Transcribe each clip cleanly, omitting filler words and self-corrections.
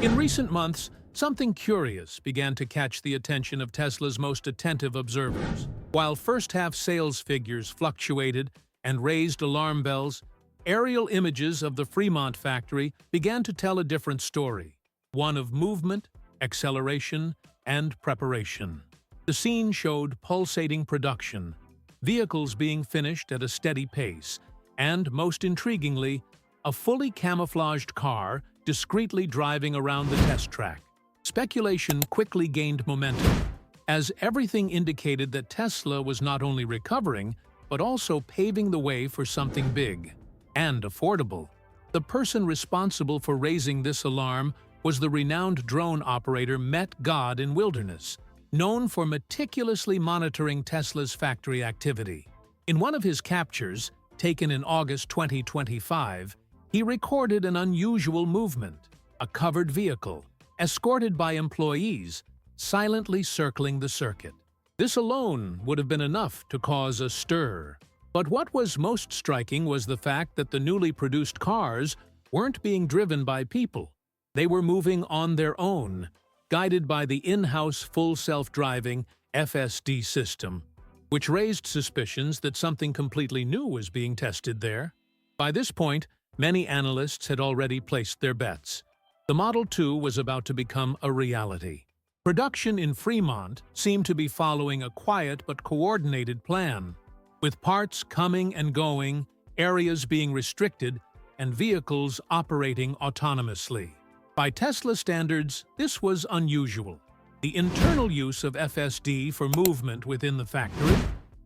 In recent months, something curious began to catch the attention of Tesla's most attentive observers. While first-half sales figures fluctuated and raised alarm bells, aerial images of the Fremont factory began to tell a different story, one of movement, acceleration, and preparation. The scene showed pulsating production, vehicles being finished at a steady pace, and, most intriguingly, a fully camouflaged car discreetly driving around the test track. Speculation quickly gained momentum, as everything indicated that Tesla was not only recovering, but also paving the way for something big and affordable. The person responsible for raising this alarm was the renowned drone operator Met God in Wilderness, known for meticulously monitoring Tesla's factory activity. In one of his captures, taken in August 2025, he recorded an unusual movement, a covered vehicle, escorted by employees, silently circling the circuit. This alone would have been enough to cause a stir. But what was most striking was the fact that the newly produced cars weren't being driven by people. They were moving on their own, guided by the in-house full self-driving FSD system, which raised suspicions that something completely new was being tested there. By this point, many analysts had already placed their bets. The Model 2 was about to become a reality. Production in Fremont seemed to be following a quiet but coordinated plan, with parts coming and going, areas being restricted, and vehicles operating autonomously. By Tesla standards, this was unusual. The internal use of FSD for movement within the factory,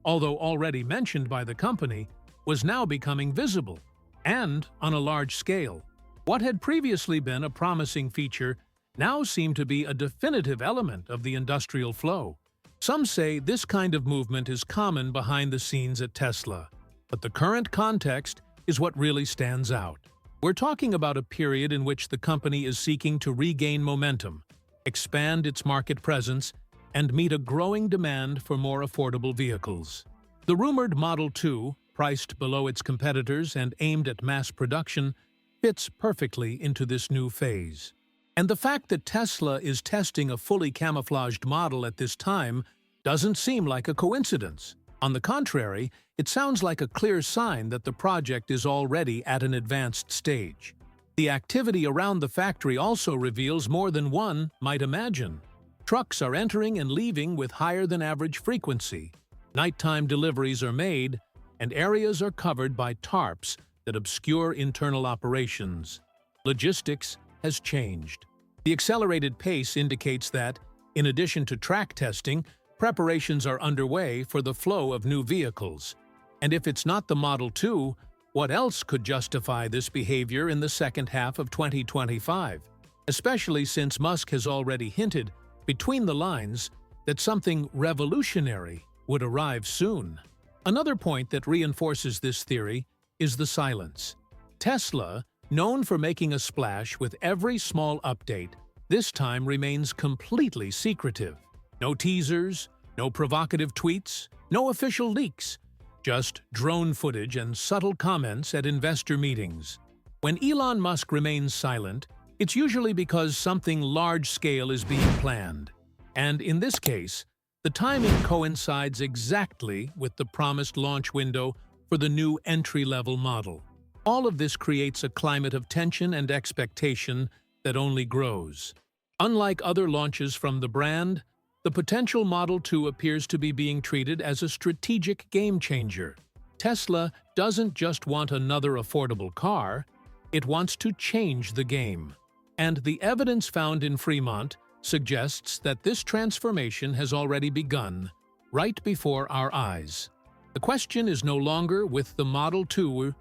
although already mentioned by the company, was now becoming visible, and on a large scale. What had previously been a promising feature now seemed to be a definitive element of the industrial flow. Some say this kind of movement is common behind the scenes at Tesla, but the current context is what really stands out. We're talking about a period in which the company is seeking to regain momentum, expand its market presence, and meet a growing demand for more affordable vehicles. The rumored Model 2, priced below its competitors and aimed at mass production, fits perfectly into this new phase. And the fact that Tesla is testing a fully camouflaged model at this time doesn't seem like a coincidence. On the contrary, it sounds like a clear sign that the project is already at an advanced stage. The activity around the factory also reveals more than one might imagine. Trucks are entering and leaving with higher-than-average frequency. Nighttime deliveries are made, and areas are covered by tarps that obscure internal operations. Logistics has changed. The accelerated pace indicates that, in addition to track testing, preparations are underway for the flow of new vehicles. And if it's not the Model 2, what else could justify this behavior in the second half of 2025? Especially since Musk has already hinted, between the lines, that something revolutionary would arrive soon. Another point that reinforces this theory is the silence. Tesla, known for making a splash with every small update, this time remains completely secretive. No teasers, no provocative tweets, no official leaks, just drone footage and subtle comments at investor meetings. When Elon Musk remains silent, it's usually because something large-scale is being planned. And in this case, the timing coincides exactly with the promised launch window for the new entry-level model. All of this creates a climate of tension and expectation that only grows. Unlike other launches from the brand, the potential Model 2 appears to be being treated as a strategic game-changer. Tesla doesn't just want another affordable car, it wants to change the game. And the evidence found in Fremont suggests that this transformation has already begun, right before our eyes. The question is no longer with the Model 2,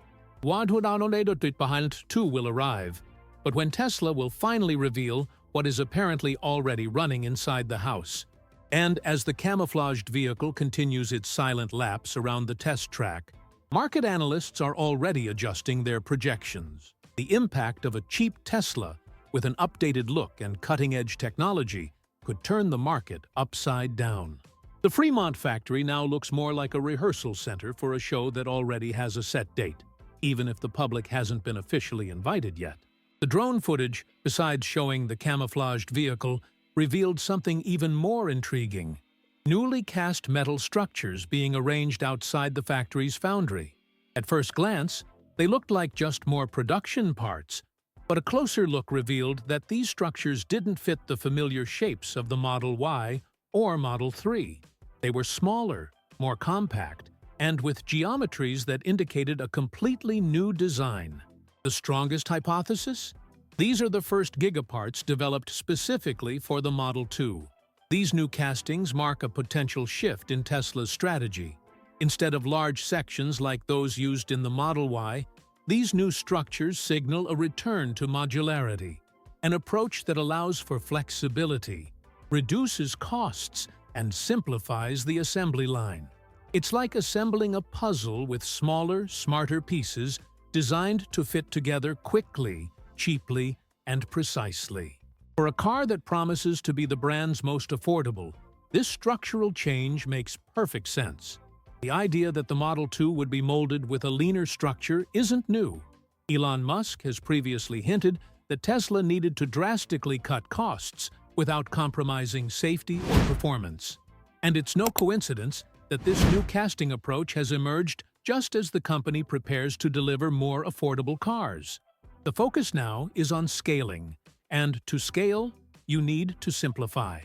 when 2 will arrive, but when Tesla will finally reveal what is apparently already running inside the house. And as the camouflaged vehicle continues its silent laps around the test track, market analysts are already adjusting their projections. The impact of a cheap Tesla with an updated look and cutting-edge technology could turn the market upside down. The Fremont factory now looks more like a rehearsal center for a show that already has a set date, even if the public hasn't been officially invited yet. The The drone footage, besides showing the camouflaged vehicle, revealed something even more intriguing: newly cast metal structures being arranged outside the factory's foundry. At first glance, they looked like just more production parts, but a closer look revealed that these structures didn't fit the familiar shapes of the Model Y or Model 3. They were smaller, more compact, and with geometries that indicated a completely new design. The strongest hypothesis? These are the first Giga parts developed specifically for the Model 2. These new castings mark a potential shift in Tesla's strategy. Instead of large sections like those used in the Model Y, these new structures signal a return to modularity, an approach that allows for flexibility, reduces costs, and simplifies the assembly line. It's like assembling a puzzle with smaller, smarter pieces designed to fit together quickly, cheaply, and precisely. For a car that promises to be the brand's most affordable, this structural change makes perfect sense. The idea that the Model 2 would be molded with a leaner structure isn't new. Elon Musk has previously hinted that Tesla needed to drastically cut costs without compromising safety or performance. And it's no coincidence that this new casting approach has emerged just as the company prepares to deliver more affordable cars. The focus now is on scaling, and to scale, you need to simplify.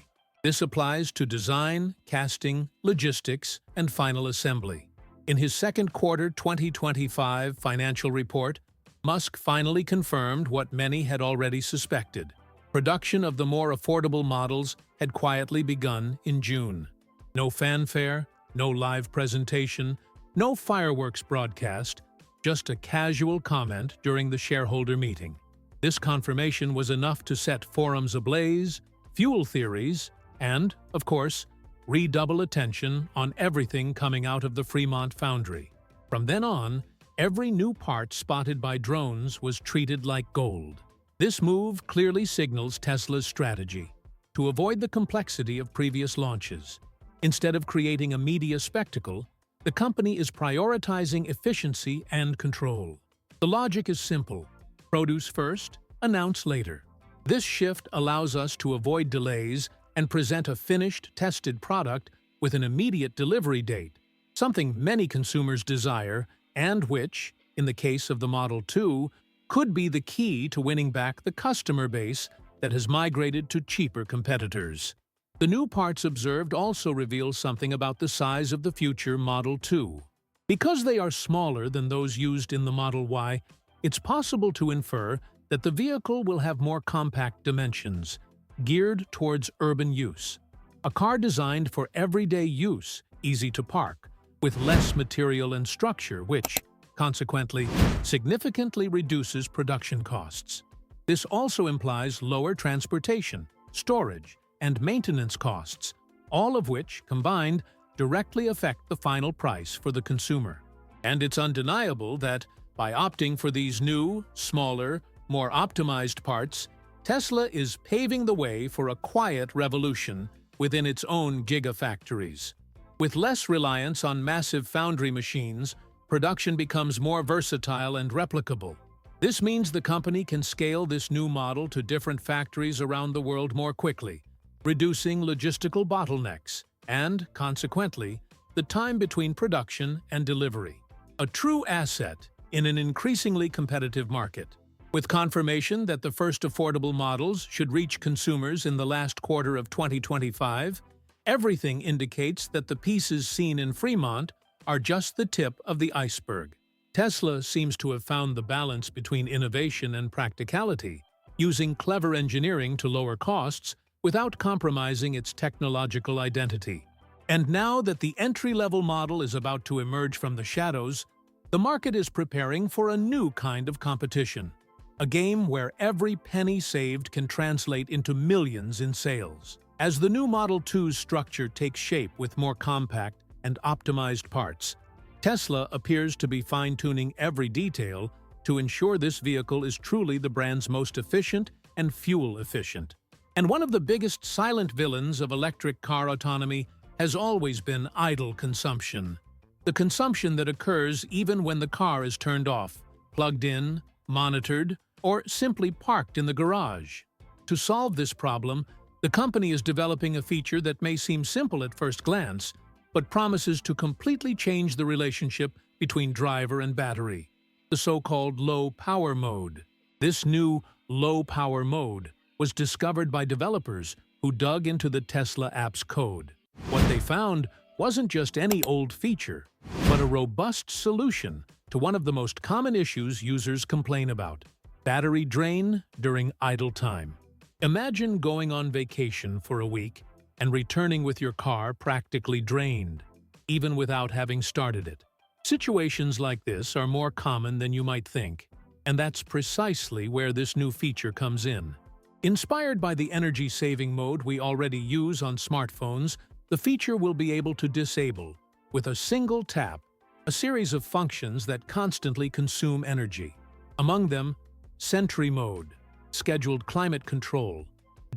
This applies to design, casting, logistics, and final assembly. In his second quarter 2025 financial report, Musk finally confirmed what many had already suspected. Production of the more affordable models had quietly begun in June. No fanfare, no live presentation, no fireworks broadcast, just a casual comment during the shareholder meeting. This confirmation was enough to set forums ablaze, fuel theories, and, of course, redouble attention on everything coming out of the Fremont foundry. From then on, every new part spotted by drones was treated like gold. This move clearly signals Tesla's strategy to avoid the complexity of previous launches. Instead of creating a media spectacle, the company is prioritizing efficiency and control. The logic is simple: produce first, announce later. This shift allows us to avoid delays and present a finished, tested product with an immediate delivery date, something many consumers desire and which, in the case of the Model 2, could be the key to winning back the customer base that has migrated to cheaper competitors. The new parts observed also reveal something about the size of the future Model 2. Because they are smaller than those used in the Model Y, it's possible to infer that the vehicle will have more compact dimensions, geared towards urban use. A car designed for everyday use, easy to park, with less material and structure, which, consequently, significantly reduces production costs. This also implies lower transportation, storage, and maintenance costs, all of which, combined, directly affect the final price for the consumer. And it's undeniable that, by opting for these new, smaller, more optimized parts, Tesla is paving the way for a quiet revolution within its own Gigafactories. With less reliance on massive foundry machines, production becomes more versatile and replicable. This means the company can scale this new model to different factories around the world more quickly, reducing logistical bottlenecks and, consequently, the time between production and delivery. A true asset in an increasingly competitive market. With confirmation that the first affordable models should reach consumers in the last quarter of 2025, everything indicates that the pieces seen in Fremont are just the tip of the iceberg. Tesla seems to have found the balance between innovation and practicality, using clever engineering to lower costs without compromising its technological identity. And now that the entry-level model is about to emerge from the shadows, the market is preparing for a new kind of competition. A game where every penny saved can translate into millions in sales. As the new Model 2's structure takes shape with more compact and optimized parts, Tesla appears to be fine-tuning every detail to ensure this vehicle is truly the brand's most efficient and fuel-efficient. And one of the biggest silent villains of electric car autonomy has always been idle consumption. The consumption that occurs even when the car is turned off, plugged in, monitored, or simply parked in the garage. To solve this problem, the company is developing a feature that may seem simple at first glance, but promises to completely change the relationship between driver and battery, the so-called low-power mode. This new low-power mode was discovered by developers who dug into the Tesla app's code. What they found wasn't just any old feature, but a robust solution to one of the most common issues users complain about: battery drain during idle time. Imagine going on vacation for a week and returning with your car practically drained, even without having started it. Situations like this are more common than you might think, and that's precisely where this new feature comes in. Inspired by the energy-saving mode we already use on smartphones, the feature will be able to disable, with a single tap, a series of functions that constantly consume energy. Among them, Sentry Mode, Scheduled Climate Control,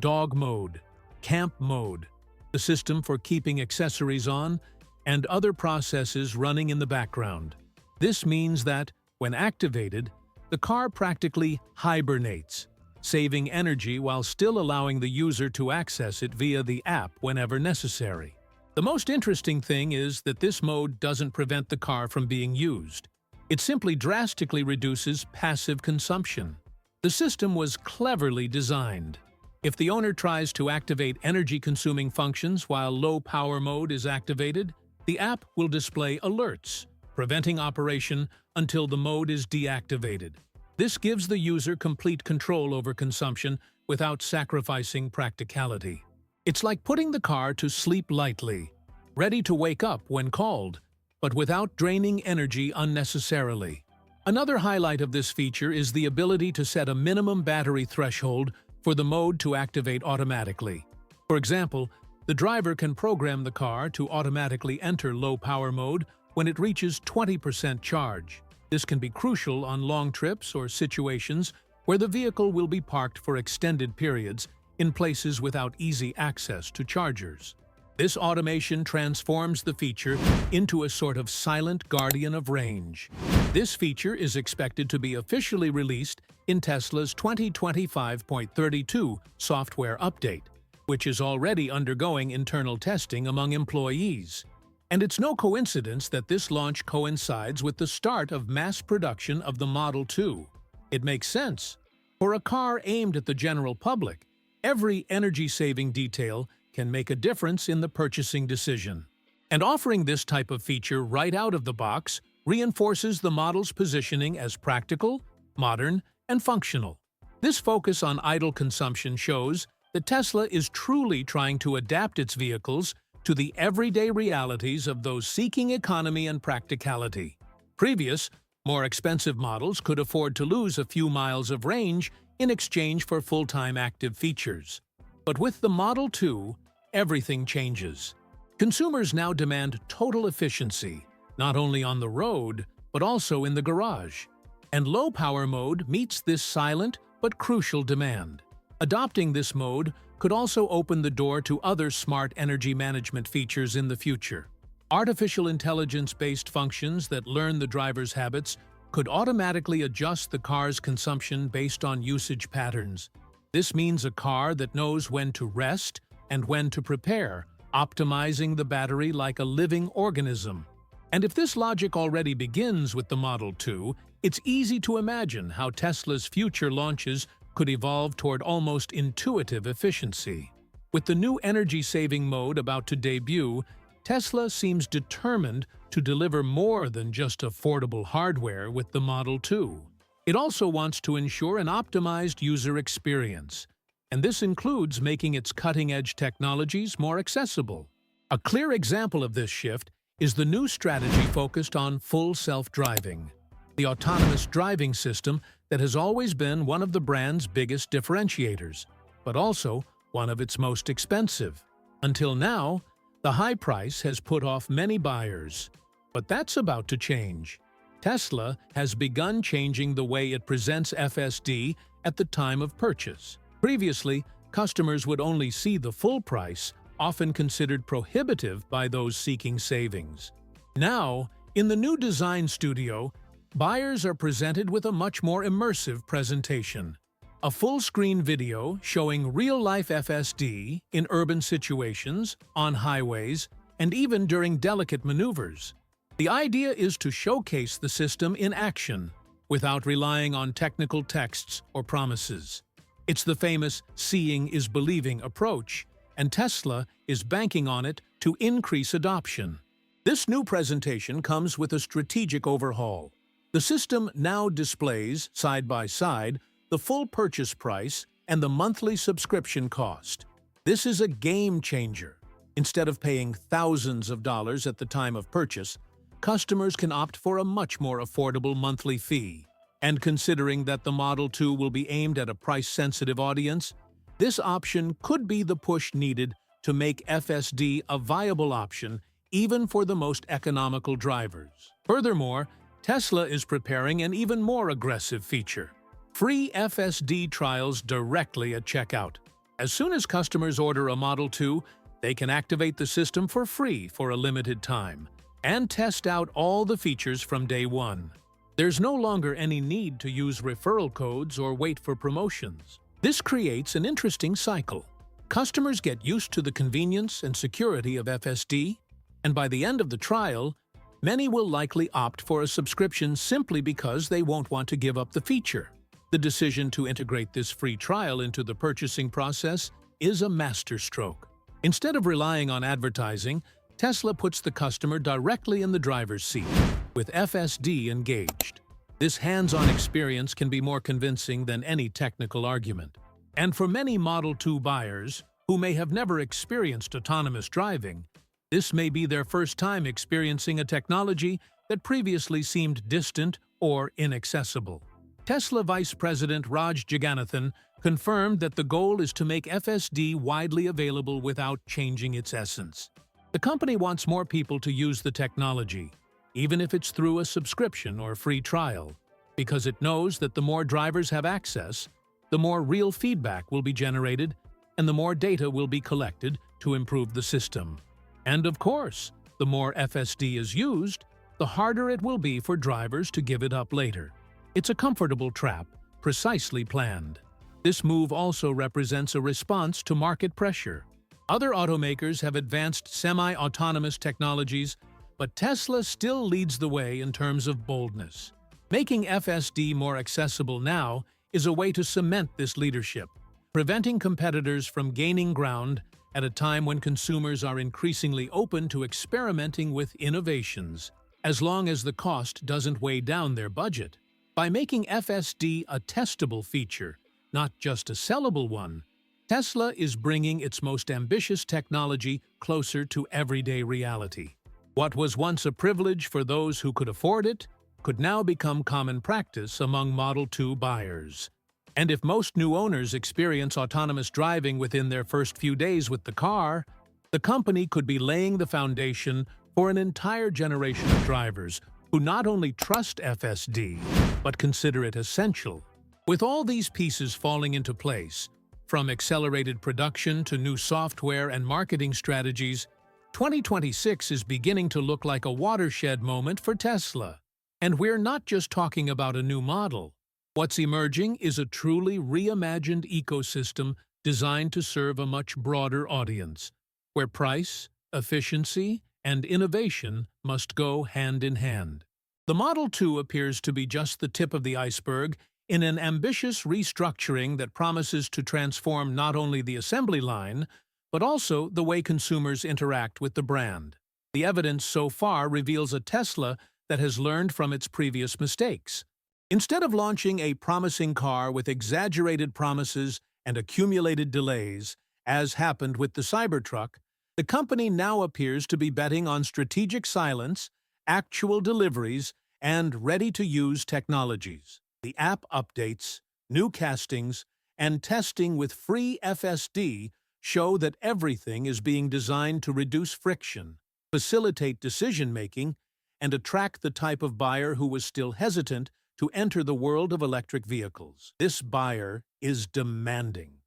Dog Mode, Camp Mode, the system for keeping accessories on, and other processes running in the background. This means that, when activated, the car practically hibernates, saving energy while still allowing the user to access it via the app whenever necessary. The most interesting thing is that this mode doesn't prevent the car from being used. It simply drastically reduces passive consumption. The system was cleverly designed. If the owner tries to activate energy-consuming functions while low-power mode is activated, the app will display alerts, preventing operation until the mode is deactivated. This gives the user complete control over consumption without sacrificing practicality. It's like putting the car to sleep lightly, ready to wake up when called, but without draining energy unnecessarily. Another highlight of this feature is the ability to set a minimum battery threshold for the mode to activate automatically. For example, the driver can program the car to automatically enter low-power mode when it reaches 20% charge. This can be crucial on long trips or situations where the vehicle will be parked for extended periods in places without easy access to chargers. This automation transforms the feature into a sort of silent guardian of range. This feature is expected to be officially released in Tesla's 2025.32 software update, which is already undergoing internal testing among employees. And it's no coincidence that this launch coincides with the start of mass production of the Model 2. It makes sense. For a car aimed at the general public, every energy-saving detail can make a difference in the purchasing decision. And offering this type of feature right out of the box reinforces the model's positioning as practical, modern, and functional. This focus on idle consumption shows that Tesla is truly trying to adapt its vehicles to the everyday realities of those seeking economy and practicality. Previous, more expensive models could afford to lose a few miles of range in exchange for full-time active features. But with the Model 2, everything changes. Consumers now demand total efficiency, not only on the road, but also in the garage. And low-power mode meets this silent but crucial demand. Adopting this mode could also open the door to other smart energy management features in the future. Artificial intelligence-based functions that learn the driver's habits could automatically adjust the car's consumption based on usage patterns. This means a car that knows when to rest and when to prepare, optimizing the battery like a living organism. And if this logic already begins with the Model 2, it's easy to imagine how Tesla's future launches could evolve toward almost intuitive efficiency. With the new energy-saving mode about to debut, Tesla seems determined to deliver more than just affordable hardware with the Model 2. It also wants to ensure an optimized user experience, and this includes making its cutting-edge technologies more accessible. A clear example of this shift is the new strategy focused on full self-driving, the autonomous driving system that has always been one of the brand's biggest differentiators, but also one of its most expensive. Until now, the high price has put off many buyers, but that's about to change. Tesla has begun changing the way it presents FSD at the time of purchase. Previously, customers would only see the full price, often considered prohibitive by those seeking savings. Now, in the new design studio, buyers are presented with a much more immersive presentation. A full-screen video showing real-life FSD in urban situations, on highways, and even during delicate maneuvers. The idea is to showcase the system in action, without relying on technical texts or promises. It's the famous seeing is believing approach, and Tesla is banking on it to increase adoption. This new presentation comes with a strategic overhaul. The system now displays, side by side, the full purchase price and the monthly subscription cost. This is a game changer. Instead of paying thousands of dollars at the time of purchase, customers can opt for a much more affordable monthly fee. And considering that the Model 2 will be aimed at a price-sensitive audience, this option could be the push needed to make FSD a viable option even for the most economical drivers. Furthermore, Tesla is preparing an even more aggressive feature: free FSD trials directly at checkout. As soon as customers order a Model 2, they can activate the system for free for a limited time and test out all the features from day one. There's no longer any need to use referral codes or wait for promotions. This creates an interesting cycle. Customers get used to the convenience and security of FSD, and by the end of the trial, many will likely opt for a subscription simply because they won't want to give up the feature. The decision to integrate this free trial into the purchasing process is a masterstroke. Instead of relying on advertising, Tesla puts the customer directly in the driver's seat, with FSD engaged. This hands-on experience can be more convincing than any technical argument. And for many Model 2 buyers, who may have never experienced autonomous driving, this may be their first time experiencing a technology that previously seemed distant or inaccessible. Tesla Vice President Raj Jagannathan confirmed that the goal is to make FSD widely available without changing its essence. The company wants more people to use the technology, even if it's through a subscription or free trial, because it knows that the more drivers have access, the more real feedback will be generated and the more data will be collected to improve the system. And of course, the more FSD is used, the harder it will be for drivers to give it up later. It's a comfortable trap, precisely planned. This move also represents a response to market pressure. Other automakers have advanced semi-autonomous technologies, but Tesla still leads the way in terms of boldness. Making FSD more accessible now is a way to cement this leadership, preventing competitors from gaining ground at a time when consumers are increasingly open to experimenting with innovations, as long as the cost doesn't weigh down their budget. By making FSD a testable feature, not just a sellable one, Tesla is bringing its most ambitious technology closer to everyday reality. What was once a privilege for those who could afford it could now become common practice among Model 2 buyers. And if most new owners experience autonomous driving within their first few days with the car, the company could be laying the foundation for an entire generation of drivers who not only trust FSD, but consider it essential. With all these pieces falling into place, from accelerated production to new software and marketing strategies, 2026 is beginning to look like a watershed moment for Tesla. And we're not just talking about a new model. What's emerging is a truly reimagined ecosystem designed to serve a much broader audience, where price, efficiency, and innovation must go hand in hand. The Model 2 appears to be just the tip of the iceberg in an ambitious restructuring that promises to transform not only the assembly line, but also the way consumers interact with the brand. The evidence so far reveals a Tesla that has learned from its previous mistakes. Instead of launching a promising car with exaggerated promises and accumulated delays, as happened with the Cybertruck, the company now appears to be betting on strategic silence, actual deliveries, and ready-to-use technologies. The app updates, new castings, and testing with free FSD show that everything is being designed to reduce friction, facilitate decision-making, and attract the type of buyer who was still hesitant to enter the world of electric vehicles. This buyer is demanding.